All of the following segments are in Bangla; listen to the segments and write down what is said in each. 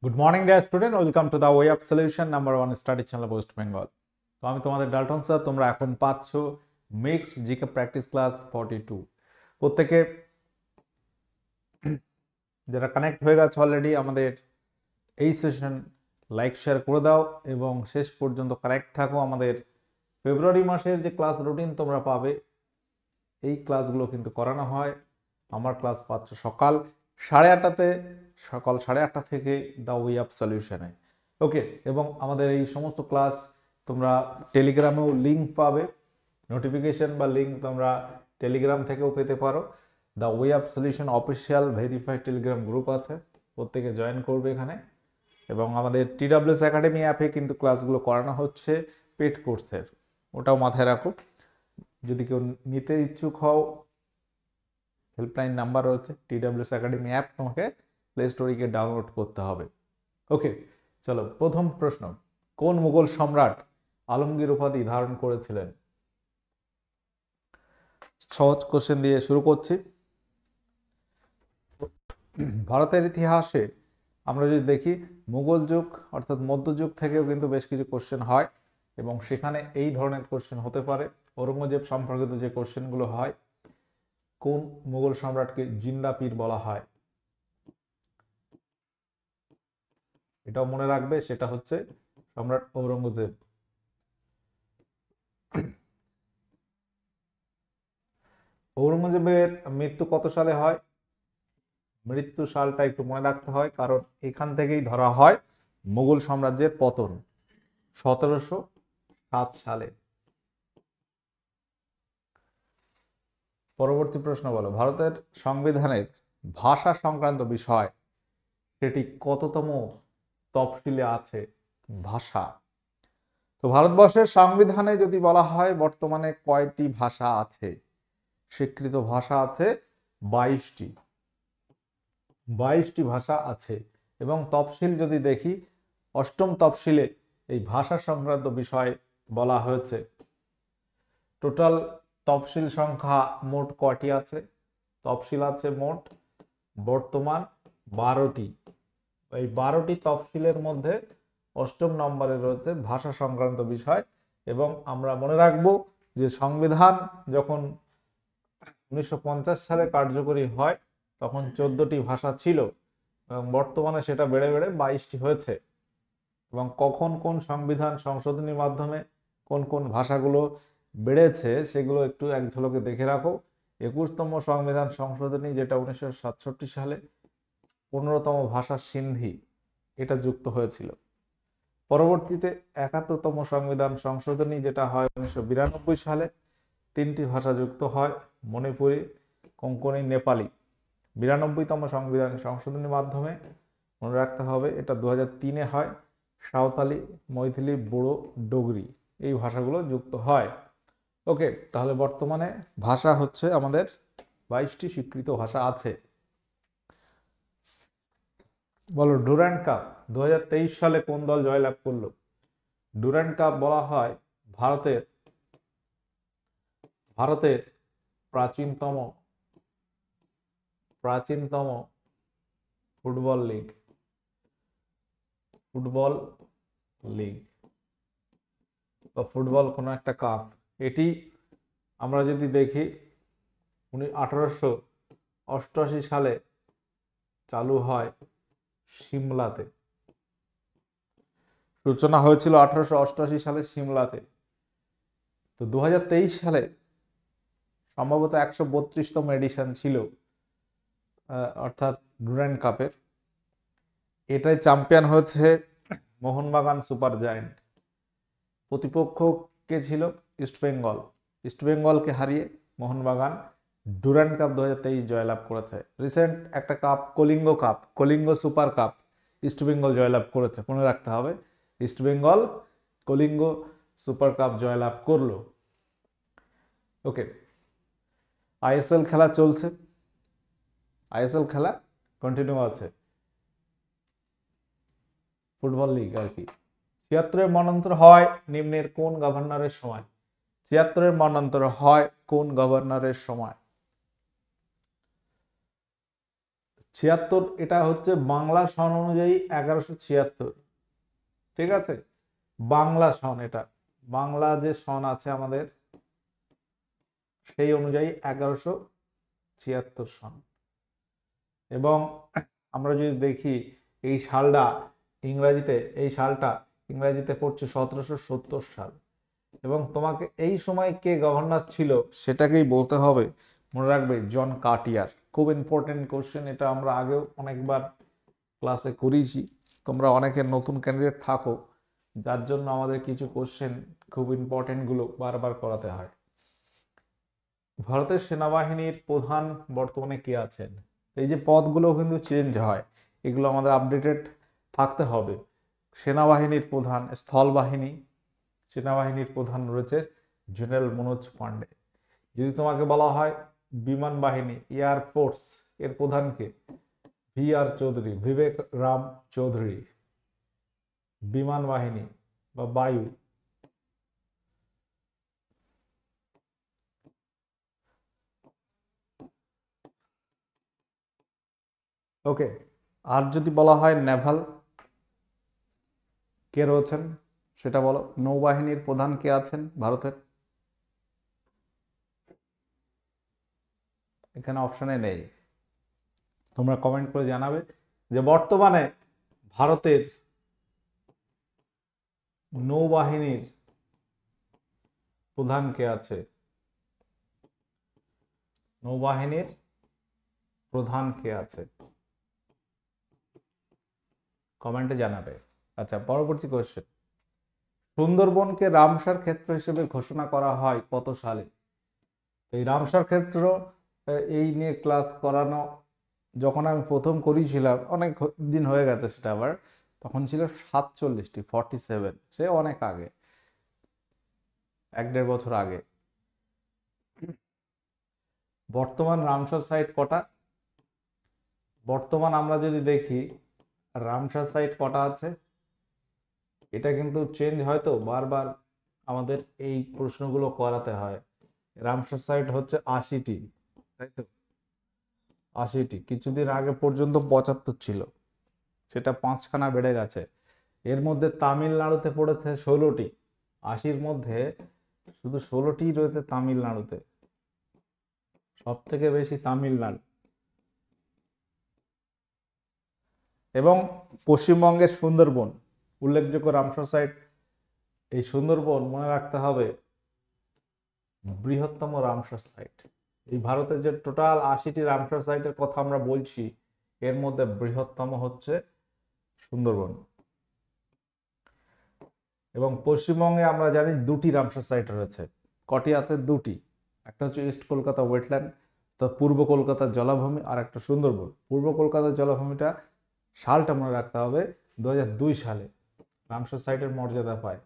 Good morning dear student, welcome to the way of solution number 1 study channel West Bengal. তো আমি তোমাদের ডাল্টন স্যার। তোমরা এখন পাচ্ছ মিক্সড জিকে প্র্যাকটিস ক্লাস 42। প্রত্যেকে যারা কানেক্ট হয়ে গেছে অলরেডি আমাদের এই সেশন লাইক শেয়ার করে দাও এবং শেষ পর্যন্ত কানেক্ট থাকো। আমাদের ফেব্রুয়ারি মাসের যে ক্লাস রুটিন তোমরা পাবে, এই ক্লাসগুলো কিন্তু করানো হয়। আমার ক্লাস পাচ্ছ সকাল 8:30-তে, সকাল 8:30 থেকে দ্য ওয়ে অফ সলিউশনে। ওকে, এবং আমাদের এই সমস্ত ক্লাস তোমরা টেলিগ্রামেও লিঙ্ক পাবে, নোটিফিকেশন বা লিঙ্ক তোমরা টেলিগ্রাম থেকেও পেতে পারো। The way of solution official verified Telegram group আছে, প্রত্যেকে জয়েন করবে এখানে। এবং আমাদের TWS একাডেমি অ্যাপে কিন্তু ক্লাসগুলো করানো হচ্ছে পেড কোর্সের, ওটাও মাথায় রাখো। যদি কেউ নিতে ইচ্ছুক হও, হেল্পলাইন নাম্বার রয়েছে। TWS একাডেমি অ্যাপ তোমাকে প্লে স্টোরে গিয়ে ডাউনলোড করতে হবে। ওকে, চলো প্রথম প্রশ্ন, কোন মুঘল সম্রাট আলমগীর উপাধি ধারণ করেছিলেন? সহজ কোশ্চেন দিয়ে শুরু করছি। ভারতের ইতিহাসে আমরা যদি দেখি, মুঘল যুগ অর্থাৎ মধ্যযুগ থেকেও কিন্তু বেশ কিছু কোশ্চেন হয় এবং সেখানে এই ধরনের কোশ্চেন হতে পারে। ঔরঙ্গজেব সম্পর্কিত যে কোশ্চেনগুলো হয়, কোন মুঘল সম্রাটকে জিন্দা পীর বলা হয়, এটাও মনে রাখবে, সেটা হচ্ছে সম্রাট ঔরঙ্গজেব। ঔরঙ্গজেবের মৃত্যু কত সালে হয়? মৃত্যু সালটা একটু মনে রাখতে হয়, কারণ এখান থেকেই ধরা হয় মুঘল সাম্রাজ্যের পতন, 1707 সালে। পরবর্তী প্রশ্ন বলো, ভারতের সংবিধানের ভাষা সংক্রান্ত বিষয় সেটি কততম তফসিলে আছে? ভাষা। তো ভারতবর্ষের সংবিধানে যদি বলা হয় বর্তমানে কয়টি ভাষা আছে, স্বীকৃত ভাষা আছে 22টি। 22টি ভাষা আছে এবং তফসিল যদি দেখি, অষ্টম তফসিলে এই ভাষা সংক্রান্ত বিষয় বলা হয়েছে। টোটাল তফসিল সংখ্যা মোট কয়টি আছে? তফসিল আছে মোট বর্তমান 12টি। এই 12টি তফসিলের মধ্যে অষ্টম নম্বরে রয়েছে ভাষা সংক্রান্ত বিষয়। এবং আমরা মনে রাখবো যে সংবিধান যখন 1950 সালে কার্যকরী হয় তখন 14টি ভাষা ছিল এবং বর্তমানে সেটা বেড়ে বেড়ে 22টি হয়েছে। এবং কখন কোন সংবিধান সংশোধনীর মাধ্যমে কোন কোন ভাষাগুলো বেড়েছে সেগুলো একটু এক ঝলকে দেখে রাখো। 21তম সংবিধান সংশোধনী, যেটা 1967 সালে, 15তম ভাষা সিন্ধি, এটা যুক্ত হয়েছিল। পরবর্তীতে 71তম সংবিধান সংশোধনী, যেটা হয় 1992 সালে, 3টি ভাষা যুক্ত হয়, মণিপুরি, কোঙ্কণি, নেপালি। 92তম সংবিধান সংশোধনীর মাধ্যমে, মনে রাখতে হবে এটা 2003-এ হয়, সাঁওতালি, মৈথিলি, বুড়ো, ডোগরি, এই ভাষাগুলো যুক্ত হয়। ওকে, তাহলে বর্তমানে ভাষা হচ্ছে আমাদের 22টি স্বীকৃত ভাষা আছে। বলো, ডুরান্ড কাপ 2023 সালে কোন দল জয়লাভ করলো? ডুরান্ড কাপ বলা হয় ভারতের প্রাচীনতম ফুটবল লিগ বা ফুটবল কোনো একটা কাপ। এটি আমরা যদি দেখি 1888 সালে চালু হয় সিমলাতে। সূচনা হয়েছিল 1888 সালে সিমলাতে। তো 2023 সালে সম্ভবত 132তম এডিশন ছিল, অর্থাৎ ডুরান্ড কাপের। এটাই চ্যাম্পিয়ন হয়েছে মোহনবাগান সুপার জায়ান্ট। প্রতিপক্ষ কে ছিল? ইস্টবেঙ্গল। ইস্টবেঙ্গলকে হারিয়ে মোহনবাগান ডুরান্ড কাপ 2023 জয়লাভ করেছে। রিসেন্ট একটা cup, Kalinga super cup, East Bengal জয়লাভ করেছে, মনে রাখতে হবে। ইস্টবেঙ্গল কলিঙ্গ সুপার কাপ জয়লাভ করলো। ওকে, ISL খেলা চলছে, ISL খেলা কন্টিনিউ আছে, ফুটবল লিগ আর কি। 76-এর মন্বন্তর হয় নিম্নের কোন গভর্নরের সময়? 76-এর মন্বন্তর হয় কোন গভর্নরের সময়? 76 এটা হচ্ছে বাংলা সন অনুযায়ী 1176। ঠিক আছে, বাংলা সন, এটা বাংলা যে সন আছে আমাদের সেই অনুযায়ী 1176 সন। এবং আমরা যদি দেখি এই সালটা ইংরাজিতে পড়ছে 1770 সাল। এবং তোমাকে এই সময় কে গভর্নর ছিল সেটাকেই বলতে হবে, মনে রাখবে জন কার্টিয়ার। খুব ইম্পর্টেন্ট কোশ্চেন, এটা আমরা আগেও অনেকবার ক্লাসে করিয়েছি। তোমরা অনেকে নতুন ক্যান্ডিডেট থাকো, যার জন্য আমাদের কিছু কোশ্চেন খুব ইম্পর্টেন্ট গুলো বারবার করাতে হয়। ভারতের সেনাবাহিনীর প্রধান বর্তমানে কে আছেন? এই যে পদগুলো কিন্তু চেঞ্জ হয়, এগুলো আমাদের আপডেটেড থাকতে হবে। সেনাবাহিনীর প্রধান, সেনাবাহিনীর প্রধান রয়েছে জেনারেল মনোজ পান্ডে। যদি তোমাকে বলা হয় বিমান বাহিনী, এয়ারফোর্স, এর প্রধান কে? VR চৌধুরী, বিবেক রাম চৌধুরী। বিমান বাহিনী বা বায়ু, ওকে। আর যদি বলা হয় নেভাল, কে রয়েছেন সেটা বলো। নৌবাহিনীর প্রধান কে আছেন ভারতের? এখানে অপশনে নেই, তোমরা কমেন্ট করে জানাবে যে বর্তমানে ভারতের নৌবাহিনীর প্রধান কে আছে। নৌবাহিনীর প্রধান কে আছে, কমেন্টে জানাবে। আচ্ছা, পরবর্তী কোশ্চেন, সুন্দরবনকে রামসার ক্ষেত্র হিসেবে ঘোষণা করা হয় কত সালে? এই রামসার ক্ষেত্র এই নিয়ে ক্লাস করানো যখন আমি প্রথম করেছিলাম, অনেক দিন হয়ে গেছে সেটা, আবার তখন ছিল 47টি, 47, সে অনেক আগে, 1-1.5 বছর আগে। বর্তমান রামসার সাইট কটা? বর্তমান আমরা যদি দেখি রামসার সাইট কটা আছে, এটা কিন্তু চেঞ্জ হয়, তো বারবার আমাদের এই প্রশ্নগুলো করাতে হয়। রামসার সাইট হচ্ছে 80টি, তাই তো? 80টি, কিছুদিন আগে পর্যন্ত 75 ছিল, সেটা 5খানা বেড়ে গেছে। এর মধ্যে তামিলনাড়ুতে পড়েছে 16টি, 80-র মধ্যে শুধু 16টি রয়েছে তামিলনাড়ুতে, সব থেকে বেশি তামিলনাড়ু। এবং পশ্চিমবঙ্গের সুন্দরবন উল্লেখযোগ্য রামসার সাইট। এই সুন্দরবন মনে রাখতে হবে বৃহত্তম রামসার সাইট। এই ভারতের যে টোটাল 80টি রামসার সাইটের কথা আমরা বলছি, এর মধ্যে বৃহত্তম হচ্ছে সুন্দরবন। এবং পশ্চিমবঙ্গে আমরা জানি 2টি রামসার সাইট রয়েছে। কটি আছে? 2টি। একটা হচ্ছে ইস্ট কলকাতা ওয়েটল্যান্ড, তো পূর্ব কলকাতার জলাভূমি, আর একটা সুন্দরবন। পূর্ব কলকাতার জলাভূমিটা সালটা মনে রাখতে হবে, 2002 সালে রামসার সাইটের মর্যাদা পায়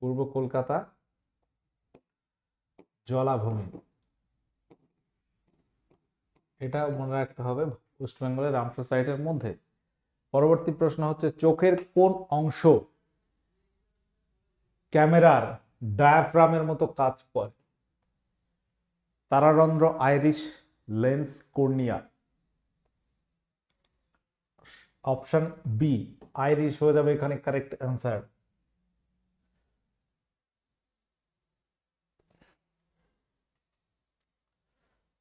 পূর্ব কলকাতা জলাভূমি, এটা মনে রাখতে হবে ওয়েস্ট বেঙ্গলের রামসার সাইটের মধ্যে। পরবর্তী প্রশ্ন হচ্ছে, চোখের কোন অংশ ক্যামেরার ডায়াফ্রামের মতো কাজ করে? তারারন্ধ্র, iris, lens, cornea. Option B iris হয়ে যাবে এখানে কারেক্ট অ্যান্সার।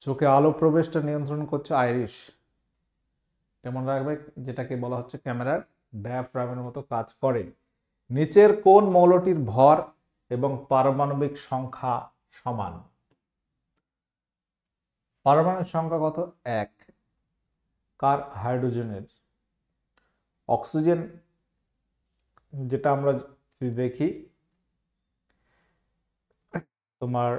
চোখে আলো প্রবেশটা নিয়ন্ত্রণ করছে আইরিশ, মনে রাখবে, যেটাকে বলা হচ্ছে ক্যামেরার ডায়াফ্রামের মতো কাজ করে। নিচের কোন মৌলটির ভর এবং পারমাণবিক সংখ্যা সমান? পারমাণবিক সংখ্যা কত? 1। কার? হাইড্রোজেনের। অক্সিজেন যেটা আমরা দেখি তোমার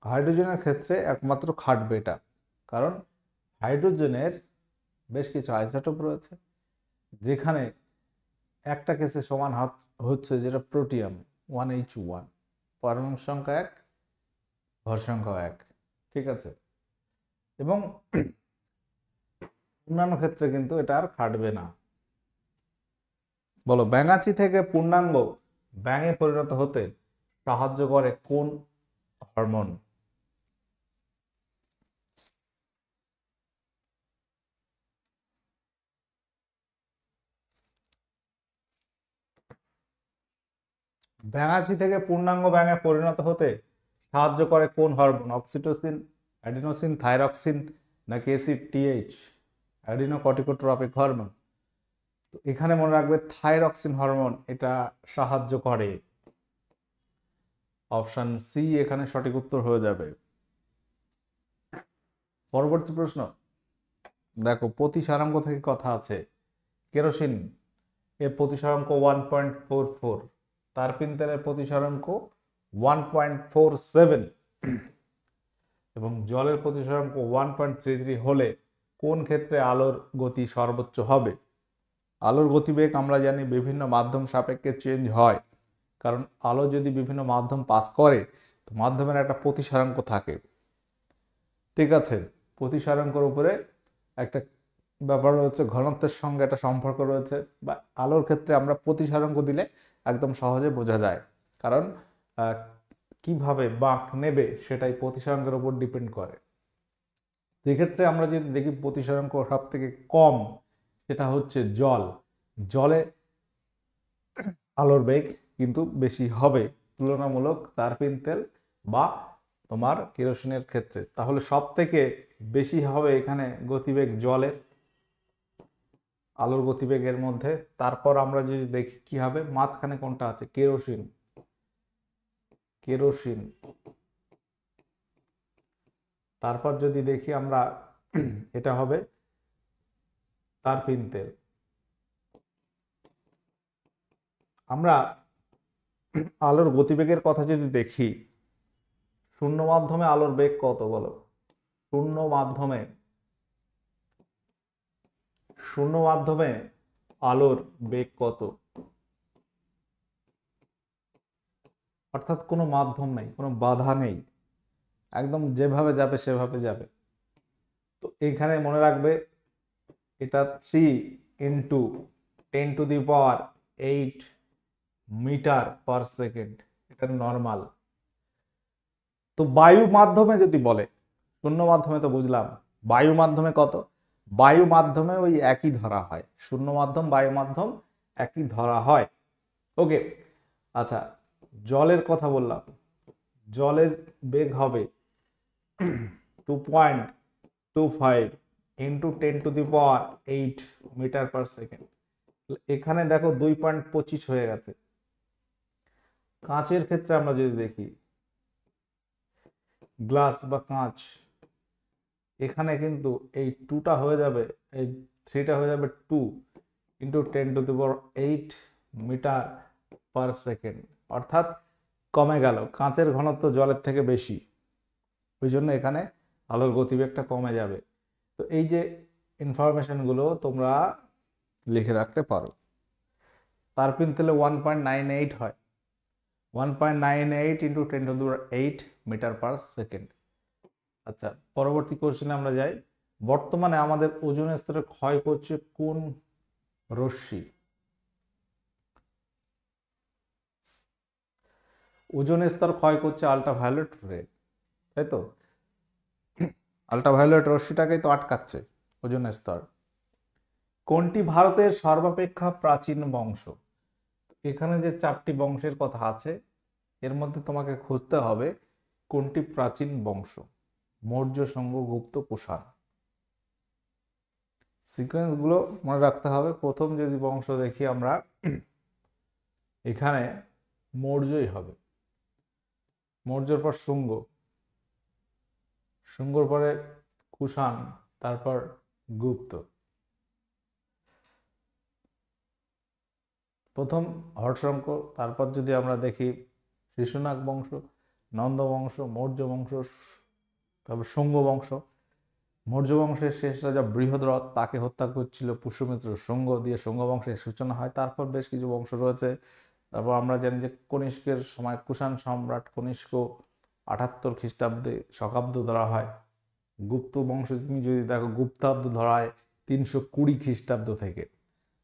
হাইড্রোজেনের ক্ষেত্রে একমাত্র খাটবে এটা, কারণ হাইড্রোজেনের বেশ কিছু আইসোটোপ রয়েছে, যেখানে একটা কেসে সমান হচ্ছে যেটা প্রোটিয়াম 1H1, পারমাণবিক সংখ্যা 1, ভর সংখ্যা 1। ঠিক আছে, এবং অন্যান্য ক্ষেত্রে কিন্তু এটা আর খাটবে না। বলো, ব্যাঙাচি থেকে পূর্ণাঙ্গ ব্যাঙে পরিণত হতে সাহায্য করে কোন হরমোন? ব্যাঙাচি থেকে পূর্ণাঙ্গ ব্যাঙে পরিণত হতে সাহায্য করে কোন হরমোন? অক্সিটোসিন, অ্যাডিনোসিন, থাইরক্সিন নাকি ACTH, অ্যাডিনোকর্টিকোট্রপিক হরমোন? তো এখানে মনে রাখবে থাইরক্সিন হরমোন এটা সাহায্য করে। অপশন সি এখানে সঠিক উত্তর হয়ে যাবে। পরবর্তী প্রশ্ন দেখো, প্রতিসারাঙ্ক থেকে কথা আছে। কেরোসিন এর প্রতিসারাঙ্ক 1.44, তারপিন তেলের প্রতিসারাঙ্ক 1.47 এবং জলের প্রতিসারাঙ্ক 1.33 হলে কোন ক্ষেত্রে আলোর গতি সর্বোচ্চ হবে? আলোর গতিবেগ আমরা জানি বিভিন্ন মাধ্যম সাপেক্ষে চেঞ্জ হয়, কারণ আলো যদি বিভিন্ন মাধ্যম পাস করে তো মাধ্যমের একটা প্রতিসারাঙ্ক থাকে, ঠিক আছে? প্রতিসারাঙ্কর উপরে একটা ব্যাপার রয়েছে, ঘনত্বের সঙ্গে একটা সম্পর্ক রয়েছে, বা আলোর ক্ষেত্রে আমরা প্রতিসারাঙ্ক দিলে একদম সহজে বোঝা যায়, কারণ কিভাবে বাঁক নেবে সেটাই প্রতিসারাঙ্কের উপর ডিপেন্ড করে। সেক্ষেত্রে আমরা যদি দেখি প্রতিসারাঙ্ক সব থেকে কম, সেটা হচ্ছে জল। জলে আলোর বেগ কিন্তু বেশি হবে তুলনামূলক তারপিন তেল বা তোমার কেরোসিনের ক্ষেত্রে। তাহলে সব থেকে বেশি হবে এখানে গতিবেগ জলের, আলোর গতিবেগের মধ্যে। তারপর আমরা যদি দেখি কি হবে, মাঝখানে কোনটা আছে? কেরোসিন। কেরোসিন তারপর যদি দেখি আমরা এটা হবে তারপিন তেল। আমরা আলোর গতিবেগের কথা যদি দেখি, শূন্য মাধ্যমে আলোর বেগ কত বলো? শূন্য মাধ্যমে আলোর বেগ কত? অর্থাৎ কোনো মাধ্যম নেই, কোনো বাধা নেই, একদম যেভাবে যাবে সেভাবে যাবে। তো এখানে মনে রাখবে এটা 3 × 10⁸ মিটার পার সেকেন্ড, এটা নর্মাল। তো বায়ু মাধ্যমে যদি বলে, শূন্য মাধ্যমে তো বুঝলাম, বায়ু মাধ্যমে কত? বায়ু মাধ্যমে ওই একই ধরা হয়, শূন্য মাধ্যম বায়ু মাধ্যম একই ধরা হয়। ওকে, আচ্ছা জলের কথা বললাম, জলের বেগ হবে 2.25 × 10⁸ মিটার পার সেকেন্ড। এখানে দেখো 2.25 হয়ে গেছে। কাঁচের ক্ষেত্রে আমরা যদি দেখি, গ্লাস বা কাঁচ, এখানে কিন্তু এই 2টা হয়ে যাবে, এই 3টা হয়ে যাবে 2 × 10⁸ মিটার পার সেকেন্ড, অর্থাৎ কমে গেল। কাঁচের ঘনত্ব জলের থেকে বেশি, ওই জন্য এখানে আলোর গতিবেগটা কমে যাবে। তো এই যে ইনফরমেশনগুলো তোমরা লিখে রাখতে পারো। তারপিন তেলে 1.98 হয়, 1.98 × 10⁸ মিটার পার সেকেন্ড। আচ্ছা পরবর্তী কোশ্চেনে আমরা যাই। বর্তমানে আমাদের ওজোন স্তরে ক্ষয় করছে কোন রশ্মি? ওজোন স্তর ক্ষয় করছে আল্ট্রাভায়োলেট রে, তাই তো? আল্ট্রাভায়োলেট রশ্মিটাকেই তো আটকাচ্ছে ওজোন স্তর। কোনটি ভারতের সর্বাপেক্ষা প্রাচীন বংশ? এখানে যে 4টি বংশের কথা আছে এর মধ্যে তোমাকে খুঁজতে হবে কোনটি প্রাচীন বংশ। মৌর্য, শুঙ্গ, গুপ্ত, কুষাণ। সিকোয়েন্স গুলো মনে রাখতে হবে। প্রথম যদি বংশ দেখি আমরা, এখানে মৌর্যই হবে। মৌর্যর পর শুঙ্গ, শুঙ্গর পরে কুষাণ, তারপর গুপ্ত। প্রথম হর্ষঙ্ক, তারপর যদি আমরা দেখি শিশুনাগ বংশ, নন্দ বংশ, মৌর্য বংশ, তারপর শুঙ্গ বংশ। মৌর্য বংশের শেষ রাজা বৃহদ্রথ, তাকে হত্যা করছিল পুষ্যমিত্র। শুঙ্গ দিয়ে শুঙ্গ বংশের সূচনা হয়। তারপর বেশ কিছু বংশ রয়েছে। তারপর আমরা জানি যে কনিষ্কের সময় কুষাণ সম্রাট কনিষ্ক 78 খ্রিস্টাব্দে শকাব্দ ধরা হয়। গুপ্ত বংশ তুমি যদি দেখো গুপ্তাব্দ ধরা হয় 320 খ্রিস্টাব্দ থেকে,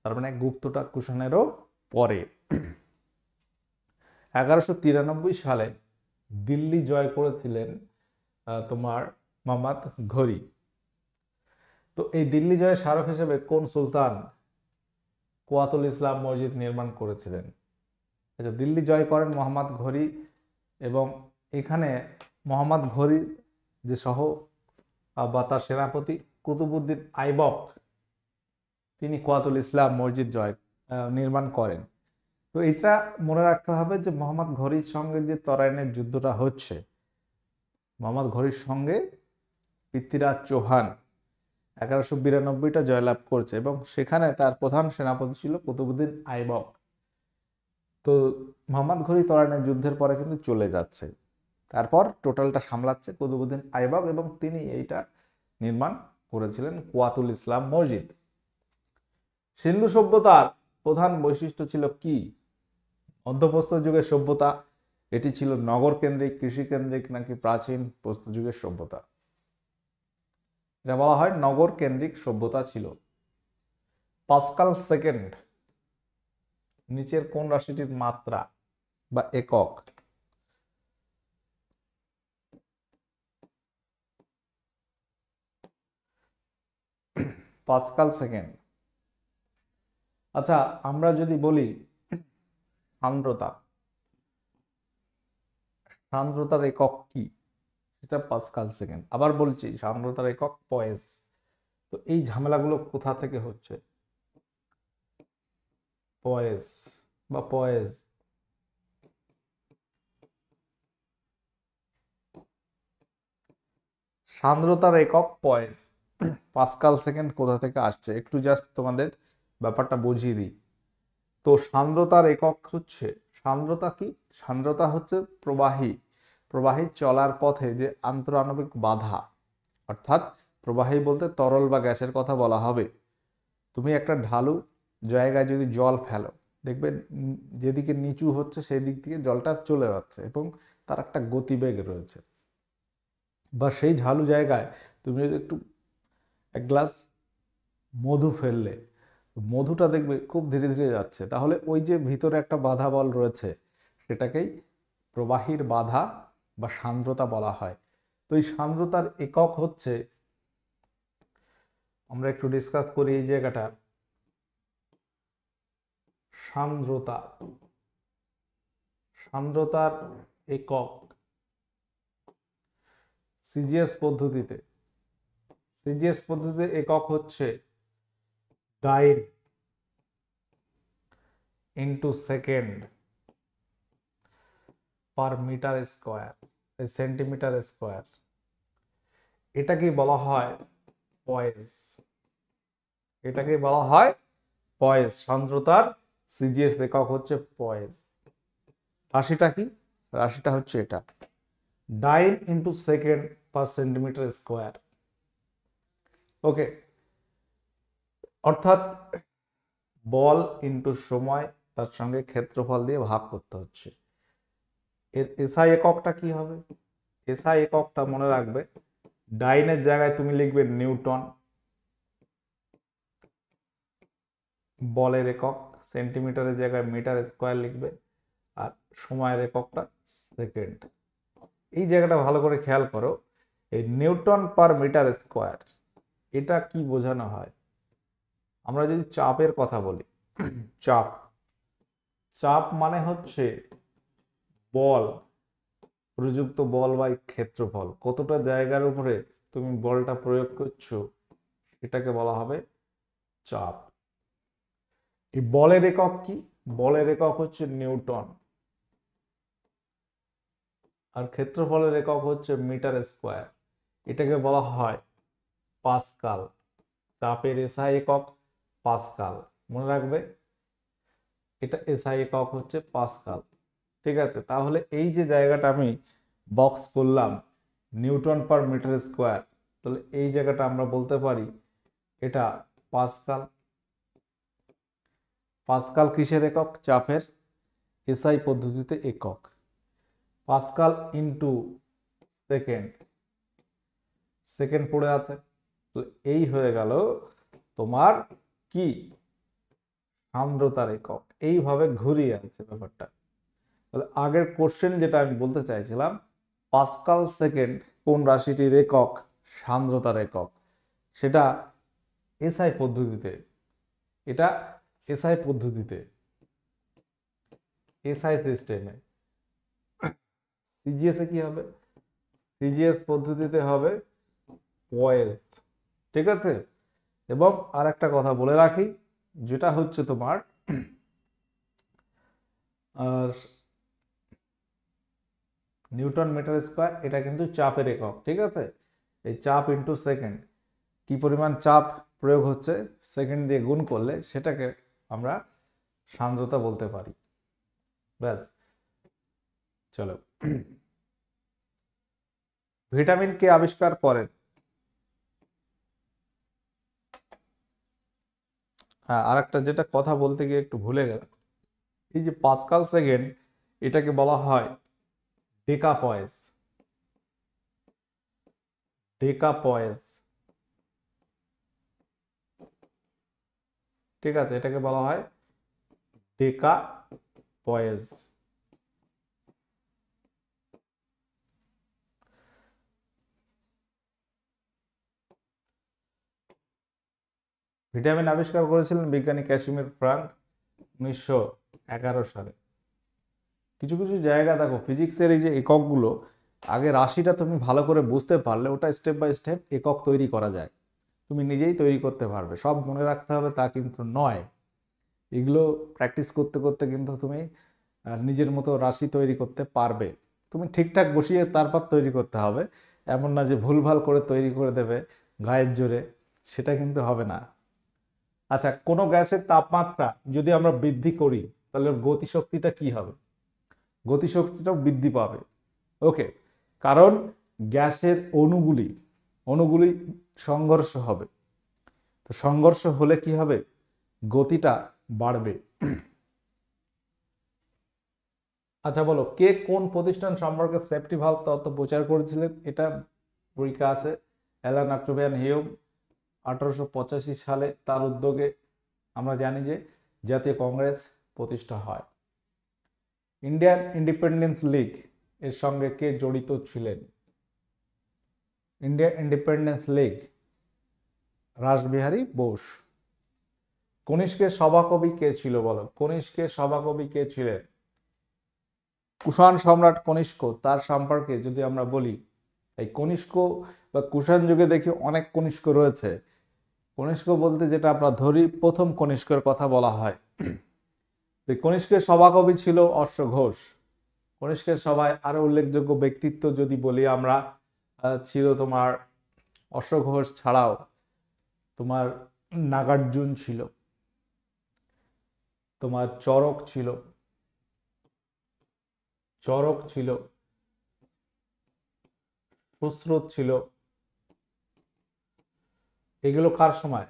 তার মানে গুপ্তটা কুষাণেরও পরে। 1193 সালে দিল্লি জয় করেছিলেন তোমার মোহাম্মদ ঘোরি। তো এই দিল্লি জয়ের স্মারক হিসেবে কোন সুলতান কুয়াতুল ইসলাম মসজিদ নির্মাণ করেছিলেন? আচ্ছা, দিল্লি জয় করেন মোহাম্মদ ঘুরি, এবং এখানে মোহাম্মদ ঘুরির যে বা তার সেনাপতি কুতুবুদ্দিন আইবক, তিনি কুয়াতুল ইসলাম মসজিদ নির্মাণ করেন। তো এটা মনে রাখতে হবে যে মোহাম্মদ ঘুরির সঙ্গে যে তরাইনের যুদ্ধটা হচ্ছে, মোহাম্মদ ঘুরির সঙ্গে পৃথ্বীরাজ চৌহান 1192টা জয়লাভ করছে, এবং সেখানে তার প্রধান সেনাপতি ছিল কুতুবুদ্দিন আইবক। তো মোহাম্মদ ঘুরি তরাইনের যুদ্ধের পরে কিন্তু চলে যাচ্ছে, তারপর টোটালটা সামলাচ্ছে কুতুবুদ্দিন আইবক, এবং তিনি এইটা নির্মাণ করেছিলেন কুয়াতুল ইসলাম মসজিদ। সিন্ধু সভ্যতার প্রধান বৈশিষ্ট্য ছিল কি? মধ্যপ্রস্তর যুগের সভ্যতা, এটি ছিল নগর কেন্দ্রিক, কৃষি কেন্দ্রিক, নাকি প্রাচীন প্রস্তর যুগের সভ্যতা? এটা বলা হয় নগর কেন্দ্রিক সভ্যতা ছিল। পাস্কাল সেকেন্ড নিচের কোন রাশিটির মাত্রা বা একক? Pascal second. আচ্ছা, আমরা যদি বলি সান্দ্রতা, সান্দ্রতার একক কি? সেটা পাস্কাল সেকেন্ড। আবার বলছি, সান্দ্রতার একক পয়েস। তো এই ঝামেলাগুলো কোথা থেকে হচ্ছে? পয়েস বা পয়েস। সান্দ্রতার একক পয়েস, পাস্কাল সেকেন্ড কোথা থেকে আসছে একটু জাস্ট তোমাদের ব্যাপারটা বুঝিয়ে দিই। তো সান্দ্রতার একক হচ্ছে, সান্দ্রতা কি? সান্দ্রতা হচ্ছে প্রবাহী চলার পথে যে আন্তঃআণবিক বাধা, অর্থাৎ প্রবাহী বলতে তরল বা গ্যাসের কথা বলা হবে। তুমি একটা ঢালু জায়গায় যদি জল ফেলো, দেখবে যেদিকে নিচু হচ্ছে সেই দিক থেকে জলটা চলে যাচ্ছে, এবং তার একটা গতিবেগ রয়েছে। বা সেই ঢালু জায়গায় তুমি যদি একটু এক গ্লাস মধু ফেললে, মধুটা দেখবে খুব ধীরে ধীরে যাচ্ছে, তাহলে ওই যে ভিতরে একটা বাধা বল রয়েছে, সেটাকেই প্রবাহীর বাধা বা সান্দ্রতা বলা হয়। তো এই সান্দ্রতার একক হচ্ছে, আমরা একটু ডিসকাস করি এই জায়গাটা। সান্দ্রতার একক সিজিএস পদ্ধতিতে একক হচ্ছে dyne into second per meter square, centimeter square. এটাকে বলা হয় পয়েস। এটাকে বলা হয় পয়েস। সান্দ্রতার সিজিএস একক হচ্ছে পয়েস। রাশিটা কি? রাশিটা হচ্ছে এটা, dyne into second per centimetre square. Okay, অর্থাৎ বল ইন্টু সময় তার সঙ্গে ক্ষেত্রফল দিয়ে ভাগ করতে হচ্ছে। এর এসআই এককটা কি হবে? এসআই এককটা মনে রাখবে, ডাইনের জায়গায় তুমি লিখবে নিউটন, বলের একক, সেন্টিমিটারের জায়গায় মিটার স্কোয়ার লিখবে, আর সময়ের এককটা সেকেন্ড। এই জায়গাটা ভালো করে খেয়াল করো, এই নিউটন পার মিটার স্কোয়ার, এটা কি বোঝানো হয়? আমরা যদি চাপের কথা বলি, চাপ মানে হচ্ছে বল, প্রযুক্ত বল বাই ক্ষেত্রফল, কতটা জায়গার উপরে তুমি বলটা প্রয়োগ করছো, এটাকে বলা হবে চাপ। এই বলের একক কি? বলের একক হচ্ছে নিউটন, আর ক্ষেত্রফলের একক হচ্ছে মিটার স্কোয়ার, এটাকে বলা হয় পাস্কাল। চাপের এসআই একক পাস্কাল, মনে রাখবে, এটা এসআই একক হচ্ছে পাস্কাল। ঠিক আছে, তাহলে এই যে জায়গাটা আমি বক্স করলাম নিউটন পার মিটার স্কোয়ার, তাহলে এই জায়গাটা আমরা বলতে পারি এটা পাস্কাল। পাস্কাল কিসের একক? চাপের। এসআই পদ্ধতিতে একক পাস্কাল ইন্টু সেকেন্ড, সেকেন্ড পড়ে আছে, তো এই হয়ে গেল তোমার কি? সান্দ্রতার একক। এইভাবে ঘুরিয়ে আছে ব্যাপারটা। তাহলে আগের কোশ্চেন যেটা আমি বলতে চাইছিলাম, পাস্কাল সেকেন্ড কোন রাশিটির একক? সান্দ্রতার একক। সেটা এসআই পদ্ধতিতে, এটা এসআই পদ্ধতিতে। এসআই সিস্টেমে। সিজিএস এ কি হবে? সিজিএস পদ্ধতিতে হবে পয়েজ। ঠিক আছে। এবং আর একটা কথা বলে রাখি, যেটা হচ্ছে তোমার নিউটন মিটার স্কোয়ার, এটা কিন্তু চাপের একক। ঠিক আছে। এই চাপ ইন্টু সেকেন্ড, কি পরিমাণ চাপ প্রয়োগ হচ্ছে সেকেন্ড দিয়ে গুণ করলে সেটাকে আমরা সান্দ্রতা বলতে পারি। ব্যাস। চলো, ভিটামিন কে আবিষ্কার করেন? হ্যাঁ, আর একটা যেটা কথা বলতে গিয়ে একটু ভুলে গেলাম, এই যে পাস্কাল সেকেন্ড, এটাকে বলা হয় ডেকাপয়েজ। ডেকাপয়েজ। ঠিক আছে, এটাকে বলা হয় ডেকাপয়েজ। ভিটামিন আবিষ্কার করেছিলেন বিজ্ঞানী ক্যাসিমির ফ্রাঙ্ক 1911 সালে। কিছু কিছু জায়গা দেখো ফিজিক্সের এই যে এককগুলো, আগে রাশিটা তুমি ভালো করে বুঝতে পারলে ওটা স্টেপ বাই স্টেপ একক তৈরি করা যায়, তুমি নিজেই তৈরি করতে পারবে। সব মনে রাখতে হবে তা কিন্তু নয়, এগুলো প্র্যাকটিস করতে করতে কিন্তু তুমি নিজের মতো রাশি তৈরি করতে পারবে। তুমি ঠিকঠাক বসিয়ে তারপর তৈরি করতে হবে, এমন না যে ভুলভাল করে তৈরি করে দেবে গায়ের জোরে, সেটা কিন্তু হবে না। আচ্ছা, কোনো গ্যাসের তাপমাত্রা যদি আমরা বৃদ্ধি করি তাহলে ওর গতিশক্তিটা কি হবে? গতিশক্তিটাও বৃদ্ধি পাবে। ওকে, কারণ গ্যাসের অণুগুলি সংঘর্ষ হবে। তো সংঘর্ষ হলে কি হবে? গতিটা বাড়বে। আচ্ছা বলো, কে কোন প্রতিষ্ঠান সম্পর্কে সেফটি ভালভ তত্ত্ব প্রচার করেছিলেন? এটা পরীক্ষা আছে। অ্যালান অক্টোভিয়ান হিউম 1885 সালে তার উদ্যোগে আমরা জানি যে জাতীয় কংগ্রেস প্রতিষ্ঠা হয়। ইন্ডিয়ান ইন্ডিপেন্ডেন্স লীগ এর সঙ্গে কে জড়িত ছিলেন? Indian Independence League, Rashbehari Bose. কনিষ্কের সভাকবি কে ছিল বলো? কনিষ্কের সভাকবি কে ছিলেন? কুষাণ সম্রাট কনিষ্ক, তার সম্পর্কে যদি আমরা বলি, এই কনিষ্ক বা কুষাণ যুগে দেখি অনেক কনিষ্ক রয়েছে। কনিষ্ক বলতে যেটা আমরা ধরি, প্রথম কনিষ্কের কথা বলা হয়। কনিষ্কের সভাকবি ছিল অশ্ব ঘোষ। কনিষ্কের সভায় আরো উল্লেখযোগ্য ব্যক্তিত্ব যদি বলি আমরা, ছিল তোমার অশ্ব ঘোষ ছাড়াও তোমার নাগার্জুন ছিল, তোমার চরক ছিল, সুশ্রুত ছিল। এগুলো কার সময়?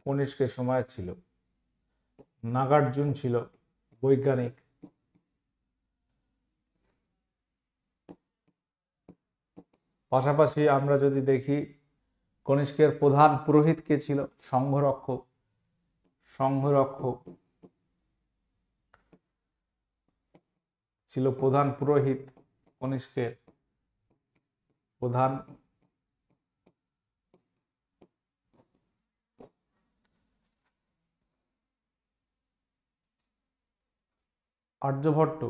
কনিষ্কের সময় ছিল। নাগার্জুন ছিল বৈজ্ঞানিক। পাশাপাশি আমরা যদি দেখি কনিষ্কের প্রধান পুরোহিত কে ছিল? সংঘরক্ষক। ছিল প্রধান পুরোহিত, কনিষ্কের প্রধান। আর্যভট্ট,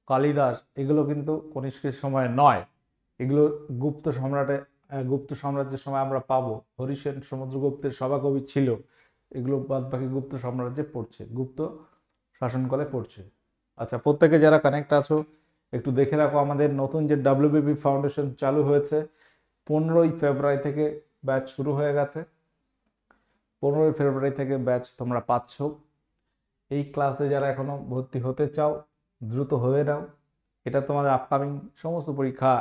কালিদাস, এগুলো কিন্তু কনিষ্কের সময় নয়, এগুলো গুপ্ত সাম্রাজ্যের সময় আমরা পাবো। হরিসেন সমুদ্রগুপ্তের সভাকবি ছিল। এগুলো বাদ বাকি গুপ্ত সাম্রাজ্যে পড়ছে, গুপ্ত শাসনকালে পড়ছে। আচ্ছা, প্রত্যেকে যারা কানেক্ট আছো একটু দেখে রাখো, আমাদের নতুন যে WBB ফাউন্ডেশন চালু হয়েছে, 15ই ফেব্রুয়ারি থেকে ব্যাচ শুরু হয়ে গেছে। 15ই ফেব্রুয়ারি থেকে ব্যাচ তোমরা পাচ্ছ। এই ক্লাসে যারা এখনো ভর্তি হতে চাও দ্রুত হয়ে নাও। এটা তোমাদের আপকামিং সমস্ত পরীক্ষা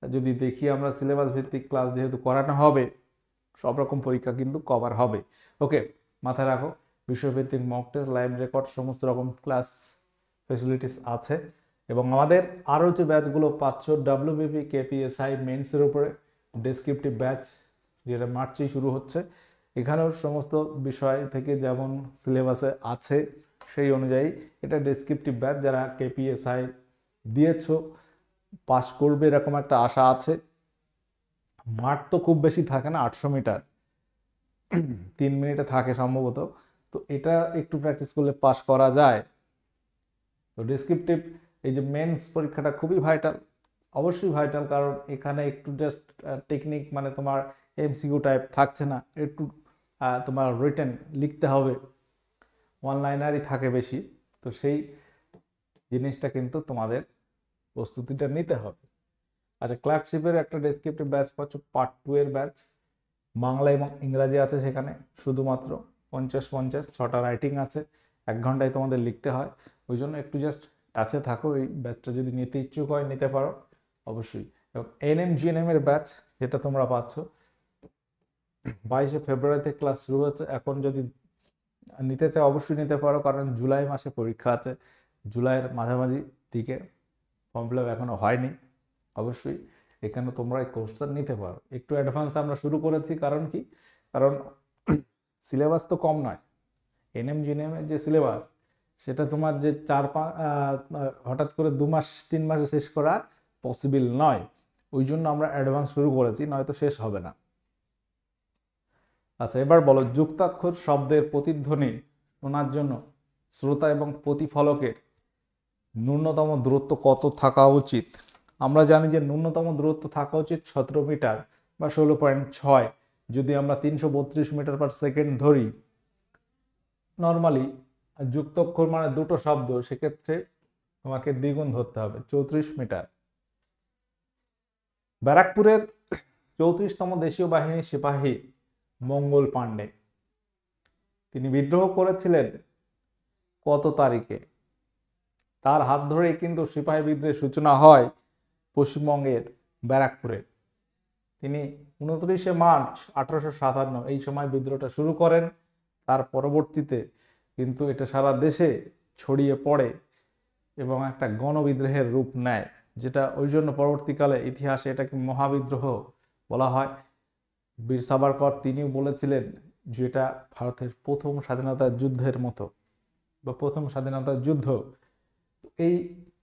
যদি দেখি আমরা, সিলেবাস ভিত্তিক ক্লাস যেহেতু করানো হবে, সব রকম পরীক্ষা কিন্তু কভার হবে। ওকে, মাথায় রাখো, বিষয়ভিত্তিক মক টেস্ট, লাইভ রেকর্ড, সমস্ত রকম ক্লাস ফেসিলিটিস আছে। এবং আমাদের আরও যে ব্যাচগুলো পাচ্ছ, WBB KPSI মেন্সের উপরে ডেসক্রিপটিভ ব্যাচ, যেটা মার্চেই শুরু হচ্ছে, এখানেও সমস্ত বিষয় থেকে যেমন সিলেবাসে আছে সেই অনুযায়ী এটা ডেসক্রিপটিভ ব্যাচ। যারা KPSI দিয়েছো পাস করবে এরকম একটা আশা আছে। মাঠ তো খুব বেশি থাকে না, 800 মিটার, 3 মিনিটে থাকে সম্ভবত। তো এটা একটু প্র্যাকটিস করলে পাস করা যায়। তো ডেসক্রিপটিভ এই যে মেন্স পরীক্ষাটা খুবই ভাইটাল, অবশ্যই ভাইটাল, কারণ এখানে একটু জাস্ট টেকনিক মানে তোমার এমসিকিউ টাইপ থাকছে না, একটু তোমার রিটেন লিখতে হবে, ওয়ান লাইনারই থাকে বেশি। তো সেই জিনিসটা কিন্তু তোমাদের প্রস্তুতিটা নিতে হবে। আচ্ছা, ক্লার্কশিপের একটা ডেসক্রিপটিভ ব্যাচ পাচ্ছ, পার্ট 2 এর ব্যাচ, বাংলা এবং ইংরাজি আছে সেখানে শুধুমাত্র 50-50, 6টা রাইটিং আছে, 1 ঘন্টায় তোমাদের লিখতে হয়। ওই জন্য একটু জাস্ট টাচে থাকো, এই ব্যাচটা যদি নিতে ইচ্ছুক হয় নিতে পারো অবশ্যই। এবং এনএম জিএনএম এর ব্যাচ যেটা তোমরা পাচ্ছ 22শে ফেব্রুয়ারি থেকে ক্লাস শুরু হচ্ছে। এখন যদি নিতে চাও অবশ্যই নিতে পারো, কারণ জুলাই মাসে পরীক্ষা আছে, জুলাইয়ের মাঝামাঝি দিকে, ফর্ম ফিল আপ এখনো হয়নি। অবশ্যই এখানে তোমরা এই কোর্সটা নিতে পারো। একটু অ্যাডভান্স আমরা শুরু করেছি, কারণ কি, কারণ সিলেবাস তো কম নয়। এনএম জিএনএম এর যে সিলেবাস সেটা তোমার যে হঠাৎ করে 2 মাস 3 মাসে শেষ করা পসিবল নয়। ওই জন্য আমরা অ্যাডভান্স শুরু করেছি, নয়তো শেষ হবে না। আচ্ছা, এবার বলো, যুক্তাক্ষর শব্দের প্রতিধ্বনি শোনার জন্য শ্রোতা এবং প্রতিফলকের ন্যূনতম দূরত্ব কত থাকা উচিত? আমরা জানি যে ন্যূনতম দূরত্ব থাকা উচিত 17 মিটার বা 16.6। যদি আমরা 332 মিটার পার সেকেন্ড ধরি, নর্মালি যুক্তাক্ষর মানে দুটো শব্দ, সেক্ষেত্রে তোমাকে দ্বিগুণ ধরতে হবে, 34 মিটার। ব্যারাকপুরের 34তম দেশীয় বাহিনীর সিপাহী মঙ্গল পাণ্ডে, তিনি বিদ্রোহ করেছিলেন কত তারিখে? তার হাত ধরেই কিন্তু সিপাহী বিদ্রোহের সূচনা হয় পশ্চিমবঙ্গের ব্যারাকপুরে। তিনি 29শে মার্চ 1857 এই সময় বিদ্রোহটা শুরু করেন। তার পরবর্তীতে কিন্তু এটা সারা দেশে ছড়িয়ে পড়ে এবং একটা গণবিদ্রোহের রূপ নেয়, যেটা ওই জন্য পরবর্তীকালে ইতিহাসে এটাকে মহাবিদ্রোহ বলা হয়। বীর সাভারকর তিনিও বলেছিলেন যে এটা ভারতের প্রথম স্বাধীনতা যুদ্ধের মতো বা প্রথম স্বাধীনতা যুদ্ধ। এই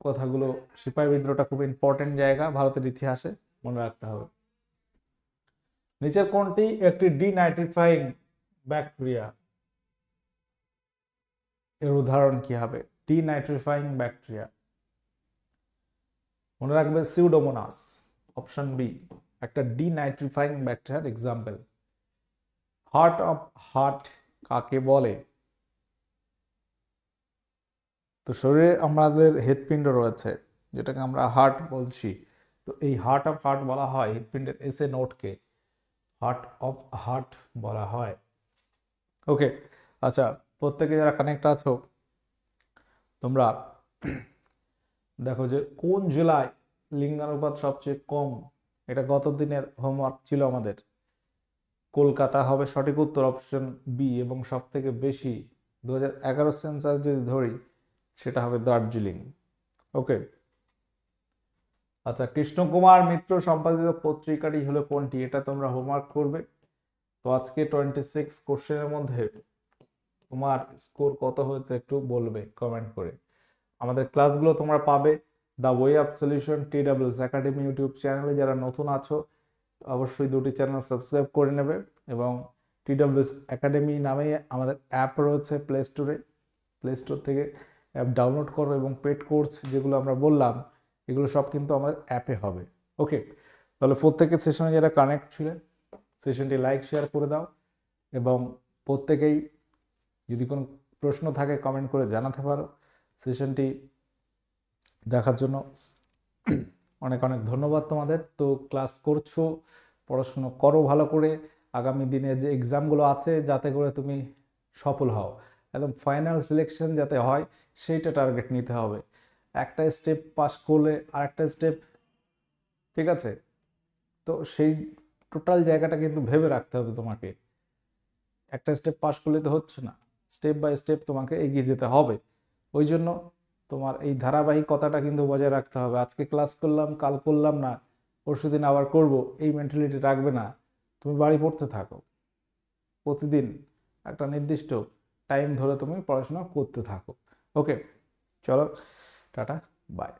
কথাগুলো, সিপাহী বিদ্রোহটা খুব ইম্পর্টেন্ট জায়গা ভারতের ইতিহাসে, মনে রাখতে হবে। নিচের কোনটি একটি ডিনাইট্রিফাইং ব্যাকটেরিয়া? এর উদাহরণ কি হবে? ডিনাইট্রিফাইং ব্যাকটেরিয়া, মনে রাখবে সিউডোমোনাস, অপশন বি একটা ডিনাইট্রিফাইং ব্যাকটেরিয়ার এক্সাম্পল। হার্ট অফ হার্ট কাকে বলে? তো শরীরে আমাদের হৃৎপিণ্ড রয়েছে, যেটাকে আমরা হার্ট বলছি। তো এই হার্ট অফ হার্ট বলা হয় হৃৎপিণ্ডের এসএ নোটকে হার্ট অফ হার্ট বলা হয়। ওকে, আচ্ছা, প্রত্যেকে যারা কানেক্ট আছো তোমরা দেখো যে কোন জেলায় লিঙ্গানুপাত সবচেয়ে কম? এটা গত দিনের হোমওয়ার্ক ছিল আমাদের। কলকাতা হবে সঠিক উত্তর, অপশন বি। এবং সব থেকে বেশি 2011 সেন্সাস যদি ধরি সেটা হবে দার্জিলিং। ওকে, আচ্ছা, কৃষ্ণকুমার মিত্র সম্পাদিত পত্রিকাটি হলো কোনটি? এটা তোমরা হোমওয়ার্ক করবে। তো আজকে 26 কোশ্চেনের মধ্যে তোমার স্কোর কত হয়েছে একটু বলবে কমেন্ট করে। আমাদের ক্লাসগুলো তোমরা পাবে the way of solution TWS academy YouTube চ্যানেলে। যারা নতুন আছো অবশ্যই 2টি চ্যানেল সাবস্ক্রাইব করে নেবে, এবং TWS একাডেমি নামে আমাদের অ্যাপ রয়েছে প্লে স্টোরে, প্লে স্টোর থেকে অ্যাপ ডাউনলোড করো, এবং পেড কোর্স যেগুলো আমরা বললাম এগুলো সব কিন্তু আমাদের অ্যাপে হবে। ওকে, তাহলে প্রত্যেকের সেশনে যারা কানেক্ট ছিলেন সেশনটি লাইক শেয়ার করে দাও, এবং প্রত্যেকেই যদি কোনো প্রশ্ন থাকে কমেন্ট করে জানাতে পারো। সেশনটি দেখার জন্য অনেক অনেক ধন্যবাদ তোমাদের। তো ক্লাস করছো, পড়াশুনো করো ভালো করে, আগামী দিনে যে এক্সামগুলো আছে যাতে করে তুমি সফল হও, একদম ফাইনাল সিলেকশন যাতে হয় সেইটা টার্গেট নিতে হবে। একটা স্টেপ পাস করলে আরেকটা স্টেপ, ঠিক আছে? তো সেই টোটাল জায়গাটা কিন্তু ভেবে রাখতে হবে তোমাকে। একটা স্টেপ পাস করলে তো হচ্ছে না, স্টেপ বাই স্টেপ তোমাকে এগিয়ে যেতে হবে। ওই জন্য তোমার এই ধারাবাহিকতাটা কিন্তু বজায় রাখতে হবে। আজকে ক্লাস করলাম, কাল করলাম না, পরশুদিন আবার করব, এই মেন্টালিটি রাখবে না। তুমি বাড়ি পড়তে থাকো, প্রতিদিন একটা নির্দিষ্ট টাইম ধরে তুমি পড়াশোনা করতে থাকো। ওকে, চলো, টাটা, বাই।